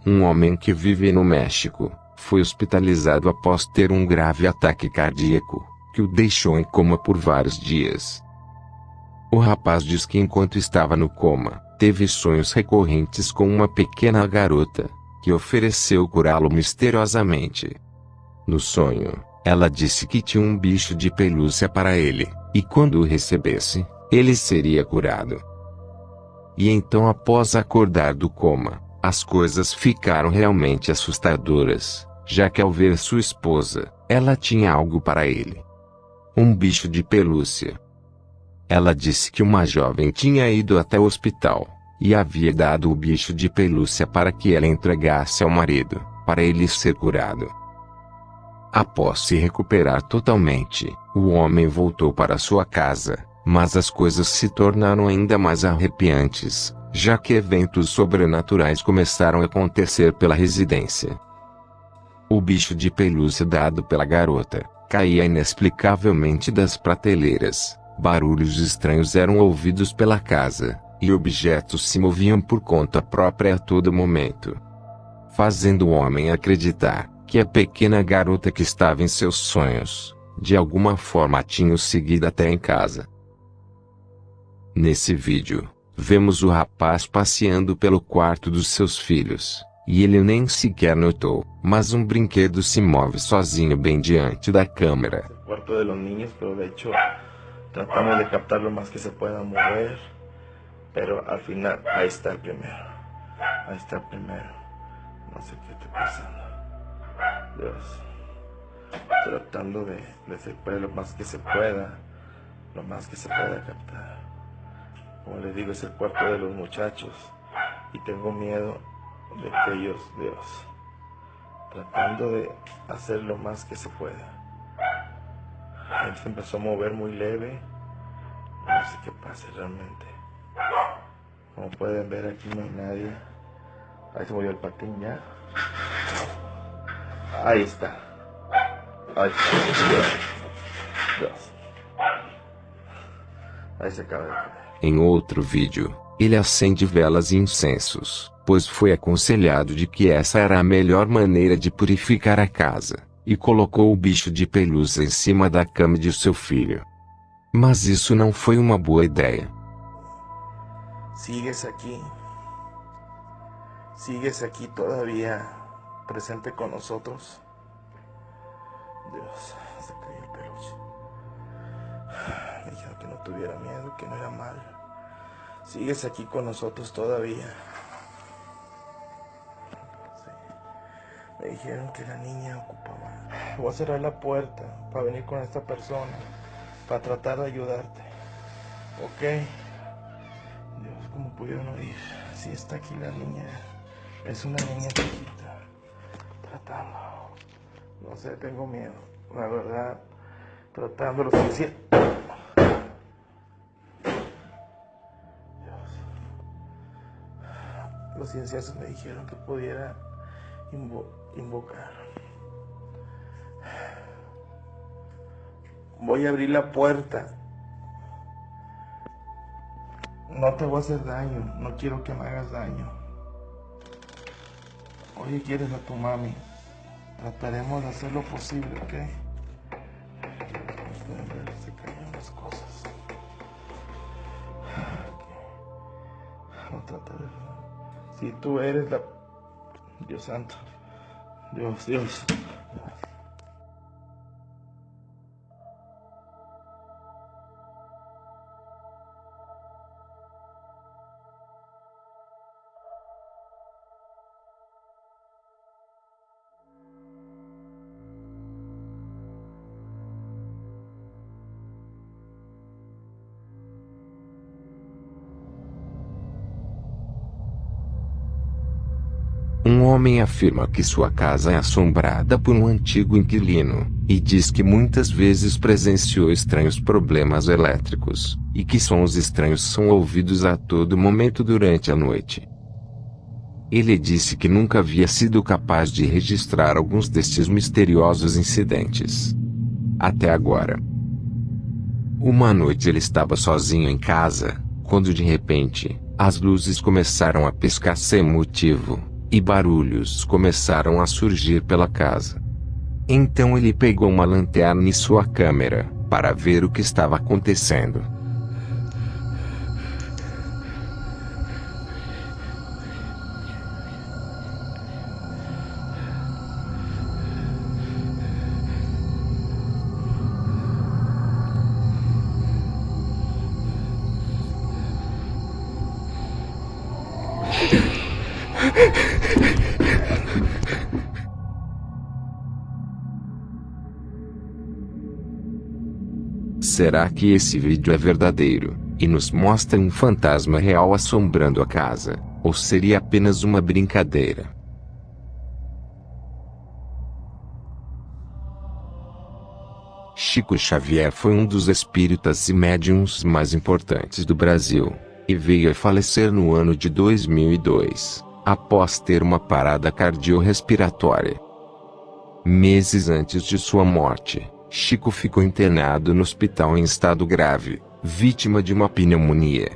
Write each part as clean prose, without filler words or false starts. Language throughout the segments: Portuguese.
um homem que vive no México, foi hospitalizado após ter um grave ataque cardíaco, que o deixou em coma por vários dias. O rapaz diz que enquanto estava no coma, teve sonhos recorrentes com uma pequena garota, que ofereceu curá-lo misteriosamente. No sonho, ela disse que tinha um bicho de pelúcia para ele, e quando o recebesse, ele seria curado. E então, após acordar do coma, as coisas ficaram realmente assustadoras, já que ao ver sua esposa, ela tinha algo para ele. Um bicho de pelúcia. Ela disse que uma jovem tinha ido até o hospital, e havia dado o bicho de pelúcia para que ela entregasse ao marido, para ele ser curado. Após se recuperar totalmente, o homem voltou para sua casa, mas as coisas se tornaram ainda mais arrepiantes, já que eventos sobrenaturais começaram a acontecer pela residência. O bicho de pelúcia dado pela garota caía inexplicavelmente das prateleiras, barulhos estranhos eram ouvidos pela casa, e objetos se moviam por conta própria a todo momento, fazendo o homem acreditar que a pequena garota que estava em seus sonhos, de alguma forma tinha o seguido até em casa. Nesse vídeo, vemos o rapaz passeando pelo quarto dos seus filhos, e ele nem sequer notou, mas um brinquedo se move sozinho bem diante da câmera. El cuarto de los niños, pero de hecho tratamos de captar lo más que se pueda mover, pero al final ahí está el primero, ahí está el primero, no sé qué está pasando, Dios, tratando de separar lo más que se pueda captar. Como les digo, es el cuarto de los muchachos y tengo miedo de que ellos, Dios, tratando de hacer lo más que se pueda. Él se empezó a mover muy leve, no sé qué pasa realmente. Como pueden ver, aquí no hay nadie. Ahí se movió el patín ya. Ahí está. Ahí está. Dios. Ahí se acaba de caer. Em outro vídeo, ele acende velas e incensos, pois foi aconselhado de que essa era a melhor maneira de purificar a casa, e colocou o bicho de pelúcia em cima da cama de seu filho. Mas isso não foi uma boa ideia. Sigues aquí todavía presente con nosotros. Dios, se cayó el peluche. Me dijeron que no tuviera miedo, que no era mal. Sigues aquí con nosotros todavía. Sí. Me dijeron que la niña ocupaba. Voy a cerrar la puerta para venir con esta persona, para tratar de ayudarte. ¿Ok? Dios, ¿cómo pudieron oír? Si está aquí la niña. Es una niña chiquita. Tratando. No sé, tengo miedo. La verdad. Tratando lo suficiente. Dios. Los ciencianos me dijeron que pudiera invocar. Voy a abrir la puerta. No te voy a hacer daño. No quiero que me hagas daño. Oye, ¿quieres a tu mami? Trataremos de hacer lo posible, ¿ok? Se cayeron las cosas. No trata de... Si tú eres la... Dios santo. Dios. Um homem afirma que sua casa é assombrada por um antigo inquilino, e diz que muitas vezes presenciou estranhos problemas elétricos, e que sons estranhos são ouvidos a todo momento durante a noite. Ele disse que nunca havia sido capaz de registrar alguns destes misteriosos incidentes. Até agora. Uma noite ele estava sozinho em casa, quando de repente, as luzes começaram a piscar sem motivo, e barulhos começaram a surgir pela casa. Então ele pegou uma lanterna e sua câmera, para ver o que estava acontecendo. Será que esse vídeo é verdadeiro, e nos mostra um fantasma real assombrando a casa, ou seria apenas uma brincadeira? Chico Xavier foi um dos espíritas e médiuns mais importantes do Brasil, e veio a falecer no ano de 2002, após ter uma parada cardiorrespiratória. Meses antes de sua morte, Chico ficou internado no hospital em estado grave, vítima de uma pneumonia.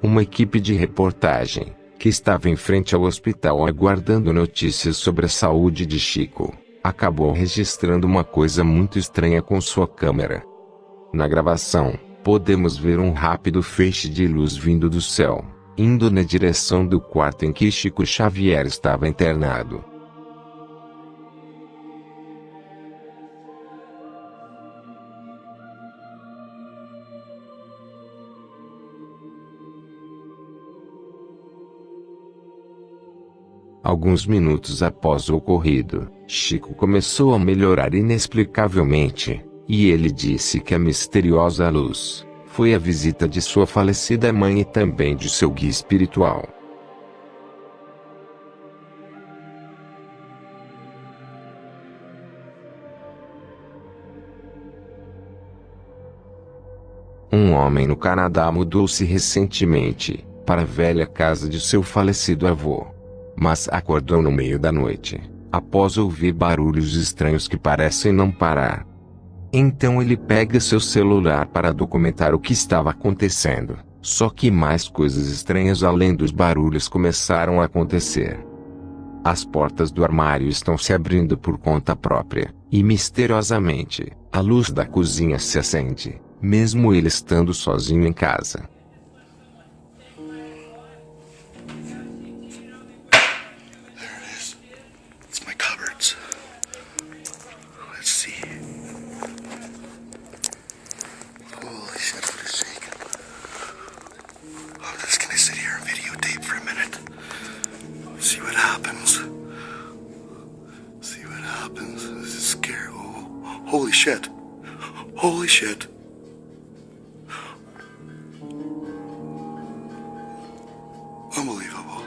Uma equipe de reportagem, que estava em frente ao hospital aguardando notícias sobre a saúde de Chico, acabou registrando uma coisa muito estranha com sua câmera. Na gravação, podemos ver um rápido feixe de luz vindo do céu, indo na direção do quarto em que Chico Xavier estava internado. Alguns minutos após o ocorrido, Chico começou a melhorar inexplicavelmente, e ele disse que a misteriosa luz foi a visita de sua falecida mãe e também de seu guia espiritual. Um homem no Canadá mudou-se recentemente para a velha casa de seu falecido avô, mas acordou no meio da noite, após ouvir barulhos estranhos que parecem não parar. Então ele pega seu celular para documentar o que estava acontecendo, só que mais coisas estranhas além dos barulhos começaram a acontecer. As portas do armário estão se abrindo por conta própria, e misteriosamente, a luz da cozinha se acende, mesmo ele estando sozinho em casa. Holy shit. Holy shit. Unbelievable.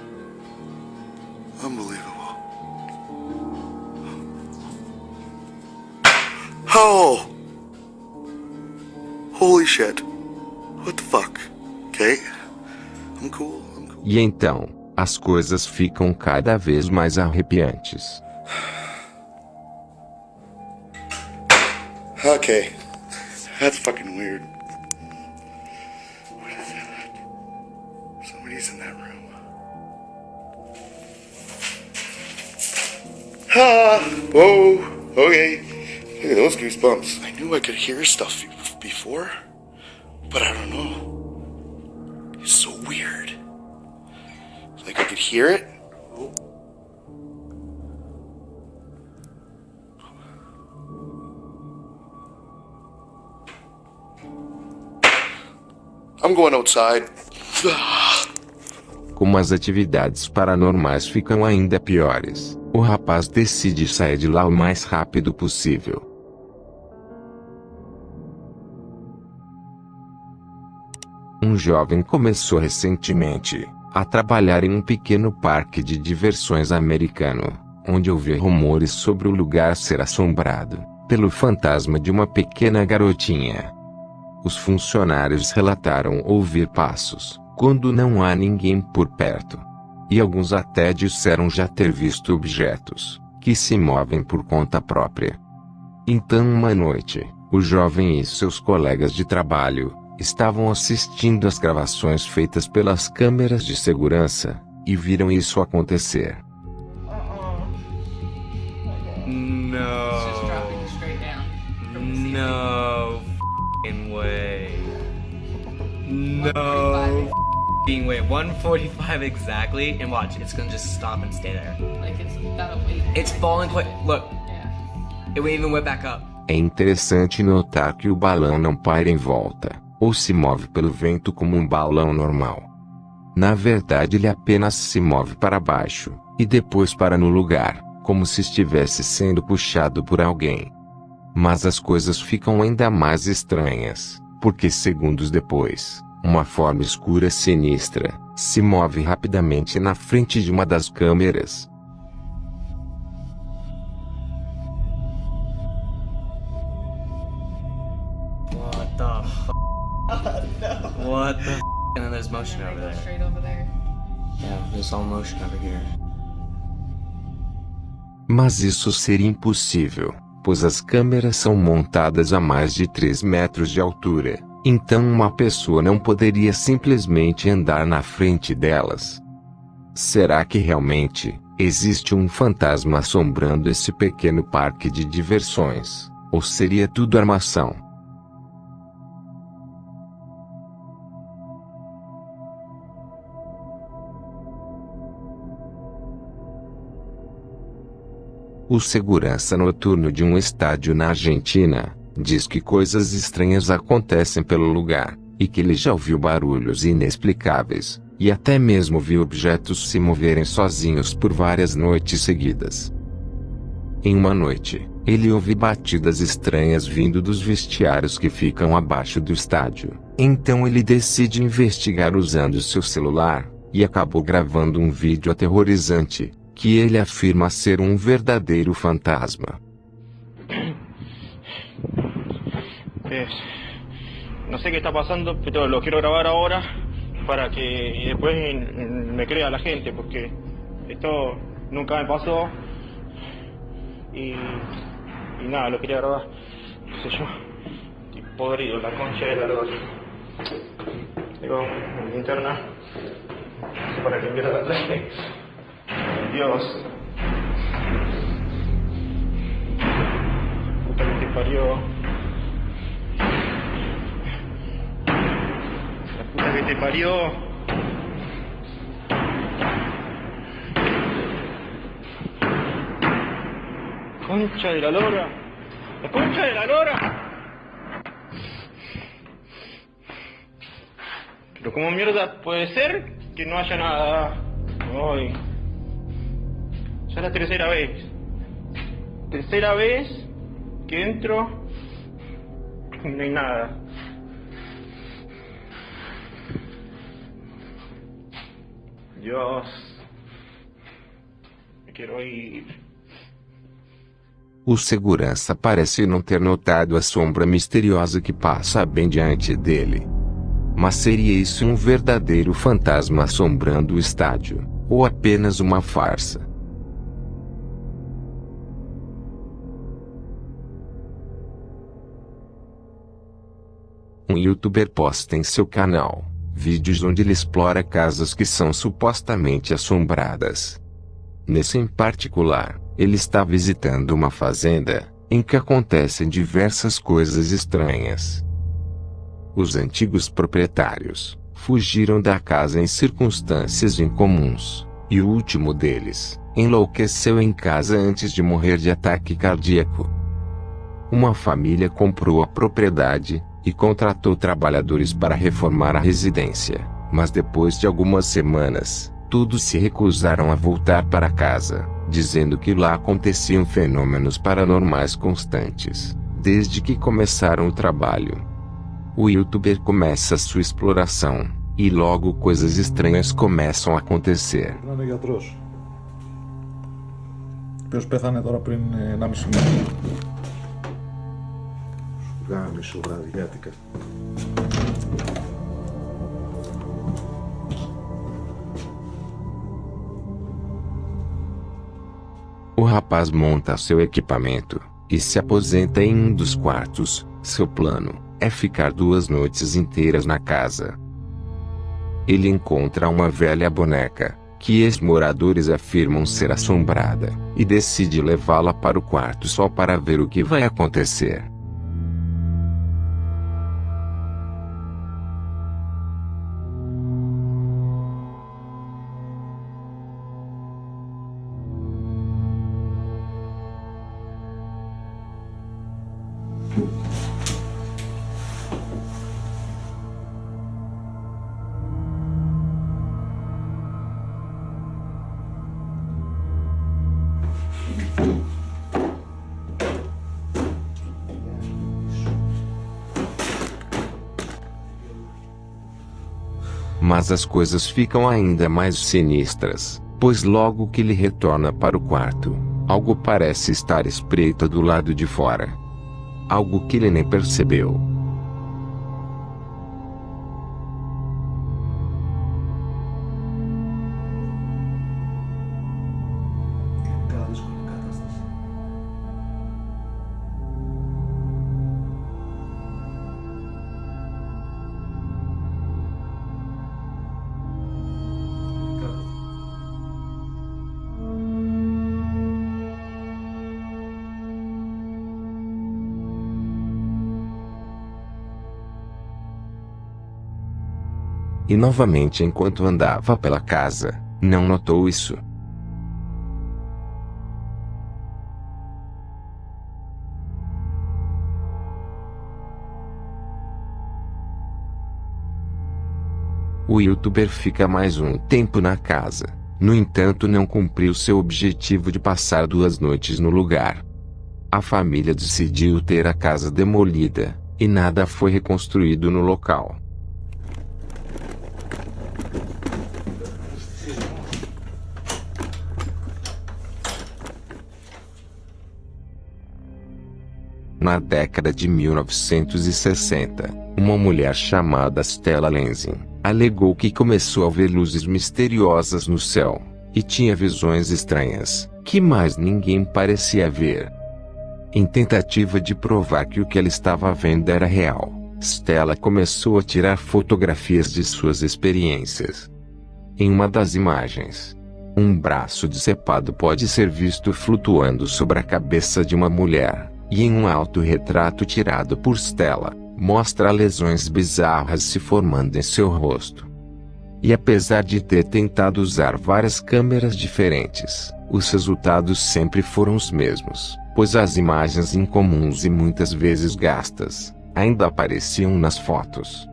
Unbelievable. Oh! Holy shit. What the fuck? Okay? I'm cool. E então, as coisas ficam cada vez mais arrepiantes. Okay, that's fucking weird. What is that? Somebody's in that room. Ah! Whoa! Okay. Look at those goosebumps. I knew I could hear stuff before, but I don't know. It's so weird. Like I could hear it. I'm going outside. Como as atividades paranormais ficam ainda piores, o rapaz decide sair de lá o mais rápido possível. Um jovem começou recentemente a trabalhar em um pequeno parque de diversões americano, onde ouvia rumores sobre o lugar ser assombrado pelo fantasma de uma pequena garotinha. Os funcionários relataram ouvir passos, quando não há ninguém por perto. E alguns até disseram já ter visto objetos, que se movem por conta própria. Então uma noite, o jovem e seus colegas de trabalho estavam assistindo às gravações feitas pelas câmeras de segurança, e viram isso acontecer. way. No f***ing way. 1:45 exactly, and watch, it's gonna just stop and stay there. Like it's gotta wait. It's falling quick. Look, Yeah. it even went back up. É interessante notar que o balão não paira em volta, ou se move pelo vento como um balão normal. Na verdade, ele apenas se move para baixo, e depois para no lugar, como se estivesse sendo puxado por alguém. Mas as coisas ficam ainda mais estranhas, porque segundos depois, uma forma escura sinistra se move rapidamente na frente de uma das câmeras. What the f***? What the f***? And then there's motion And over then I go there. straight over there. Yeah, there's all motion over here. Mas isso seria impossível, pois as câmeras são montadas a mais de 3 metros de altura, então uma pessoa não poderia simplesmente andar na frente delas. Será que realmente existe um fantasma assombrando esse pequeno parque de diversões? Ou seria tudo armação? O segurança noturno de um estádio na Argentina diz que coisas estranhas acontecem pelo lugar, e que ele já ouviu barulhos inexplicáveis, e até mesmo viu objetos se moverem sozinhos por várias noites seguidas. Em uma noite, ele ouve batidas estranhas vindo dos vestiários que ficam abaixo do estádio. Então ele decide investigar usando seu celular, e acabou gravando um vídeo aterrorizante, que ele afirma ser um verdadeiro fantasma. No sé qué está pasando, pero lo quiero grabar ahora para que después me crea la gente, porque esto nunca me pasó y nada, lo quería grabar, qué sé yo, estoy podrido, la concha de la lora. Tengo mi linterna para que pierda la ley. Dios. Puta que te parió. La puta que te parió. Concha de la lora. La concha de la lora. Pero como mierda puede ser que no haya nada hoy. Ya es la tercera vez. Tercera vez que entro y no hay nada. Dios. Me quiero ir. O segurança parece não ter notado a sombra misteriosa que passa bem diante dele. Mas seria isso um verdadeiro fantasma assombrando o estádio, ou apenas uma farsa? Um youtuber posta em seu canal vídeos onde ele explora casas que são supostamente assombradas. Nesse em particular, ele está visitando uma fazenda em que acontecem diversas coisas estranhas. Os antigos proprietários fugiram da casa em circunstâncias incomuns, e o último deles enlouqueceu em casa antes de morrer de ataque cardíaco. Uma família comprou a propriedade e contratou trabalhadores para reformar a residência, mas depois de algumas semanas, todos se recusaram a voltar para casa, dizendo que lá aconteciam fenômenos paranormais constantes, desde que começaram o trabalho. O youtuber começa sua exploração, e logo coisas estranhas começam a acontecer. Να είναι γιατρός, ο οποίος πέθανε τώρα πριν 1,5 μήνα. Σου γάμισο βραδιάτικα. O rapaz monta seu equipamento e se aposenta em um dos quartos. Seu plano é ficar 2 noites inteiras na casa. Ele encontra uma velha boneca, que ex-moradores afirmam ser assombrada, e decide levá-la para o quarto só para ver o que vai acontecer. Mas as coisas ficam ainda mais sinistras, pois logo que ele retorna para o quarto, algo parece estar espreita do lado de fora. Algo que ele nem percebeu. E novamente, enquanto andava pela casa, não notou isso. O youtuber fica mais um tempo na casa, no entanto não cumpriu seu objetivo de passar 2 noites no lugar. A família decidiu ter a casa demolida, e nada foi reconstruído no local. Na década de 1960, uma mulher chamada Stella Lansing alegou que começou a ver luzes misteriosas no céu, e tinha visões estranhas, que mais ninguém parecia ver. Em tentativa de provar que o que ela estava vendo era real, Stella começou a tirar fotografias de suas experiências. Em uma das imagens, um braço decepado pode ser visto flutuando sobre a cabeça de uma mulher. E em um autorretrato tirado por Stella, mostra lesões bizarras se formando em seu rosto. E apesar de ter tentado usar várias câmeras diferentes, os resultados sempre foram os mesmos, pois as imagens incomuns e muitas vezes gastas, ainda apareciam nas fotos.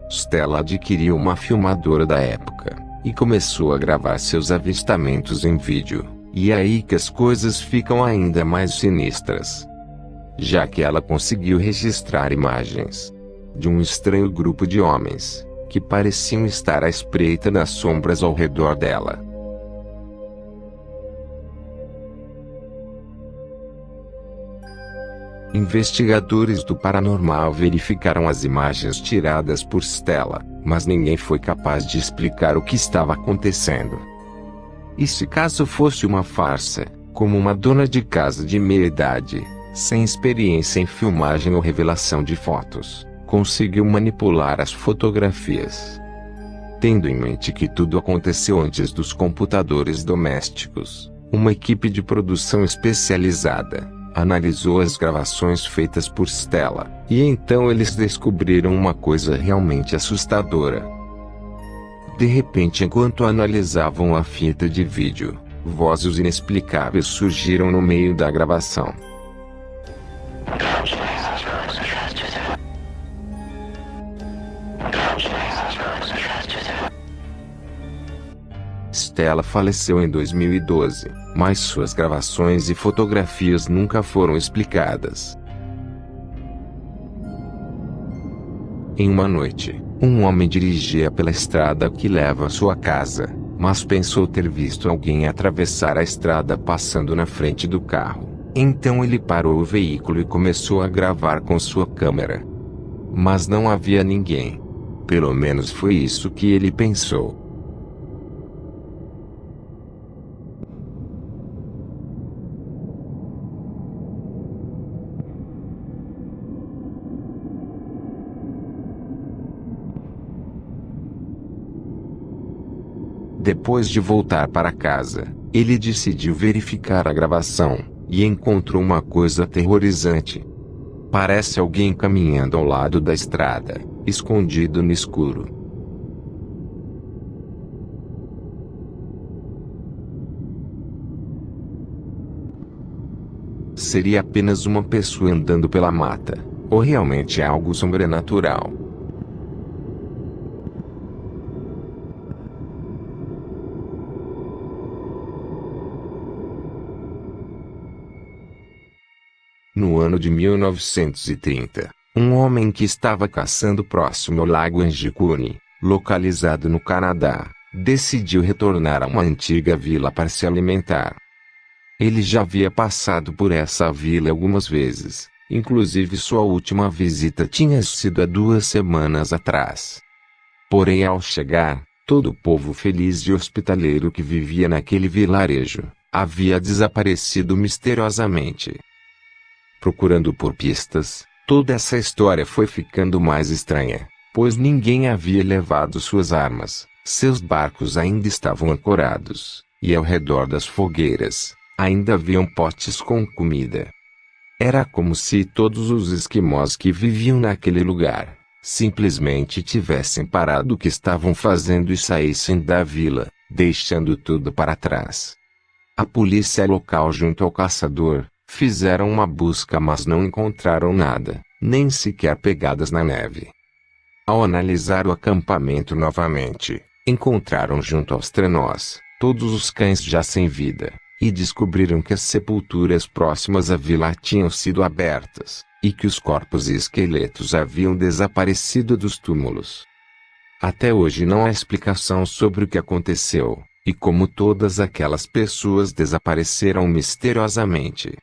Stella adquiriu uma filmadora da época e começou a gravar seus avistamentos em vídeo, e é aí que as coisas ficam ainda mais sinistras. Já que ela conseguiu registrar imagens de um estranho grupo de homens, que pareciam estar à espreita nas sombras ao redor dela. Investigadores do paranormal verificaram as imagens tiradas por Stella, mas ninguém foi capaz de explicar o que estava acontecendo. E se caso fosse uma farsa, como uma dona de casa de meia-idade, sem experiência em filmagem ou revelação de fotos, conseguiu manipular as fotografias? Tendo em mente que tudo aconteceu antes dos computadores domésticos, uma equipe de produção especializada analisou as gravações feitas por Stella, e então eles descobriram uma coisa realmente assustadora. De repente, enquanto analisavam a fita de vídeo, vozes inexplicáveis surgiram no meio da gravação. Stella faleceu em 2012, mas suas gravações e fotografias nunca foram explicadas. Em uma noite, um homem dirigia pela estrada que leva à sua casa, mas pensou ter visto alguém atravessar a estrada passando na frente do carro. Então ele parou o veículo e começou a gravar com sua câmera. Mas não havia ninguém. Pelo menos foi isso que ele pensou. Depois de voltar para casa, ele decidiu verificar a gravação, e encontrou uma coisa aterrorizante. Parece alguém caminhando ao lado da estrada, escondido no escuro. Seria apenas uma pessoa andando pela mata, ou realmente algo sobrenatural? No ano de 1930, Um homem que estava caçando próximo ao lago Anjikuni, localizado no Canadá, decidiu retornar a uma antiga vila para se alimentar. Ele já havia passado por essa vila algumas vezes, inclusive sua última visita tinha sido há 2 semanas atrás. Porém, ao chegar, todo o povo feliz e hospitaleiro que vivia naquele vilarejo havia desaparecido misteriosamente. Procurando por pistas, toda essa história foi ficando mais estranha, pois ninguém havia levado suas armas, seus barcos ainda estavam ancorados, e ao redor das fogueiras, ainda haviam potes com comida. Era como se todos os esquimós que viviam naquele lugar simplesmente tivessem parado o que estavam fazendo e saíssem da vila, deixando tudo para trás. A polícia local junto ao caçador fizeram uma busca, mas não encontraram nada, nem sequer pegadas na neve. Ao analisar o acampamento novamente, encontraram junto aos trenós todos os cães já sem vida, e descobriram que as sepulturas próximas à vila tinham sido abertas, e que os corpos e esqueletos haviam desaparecido dos túmulos. Até hoje não há explicação sobre o que aconteceu, e como todas aquelas pessoas desapareceram misteriosamente.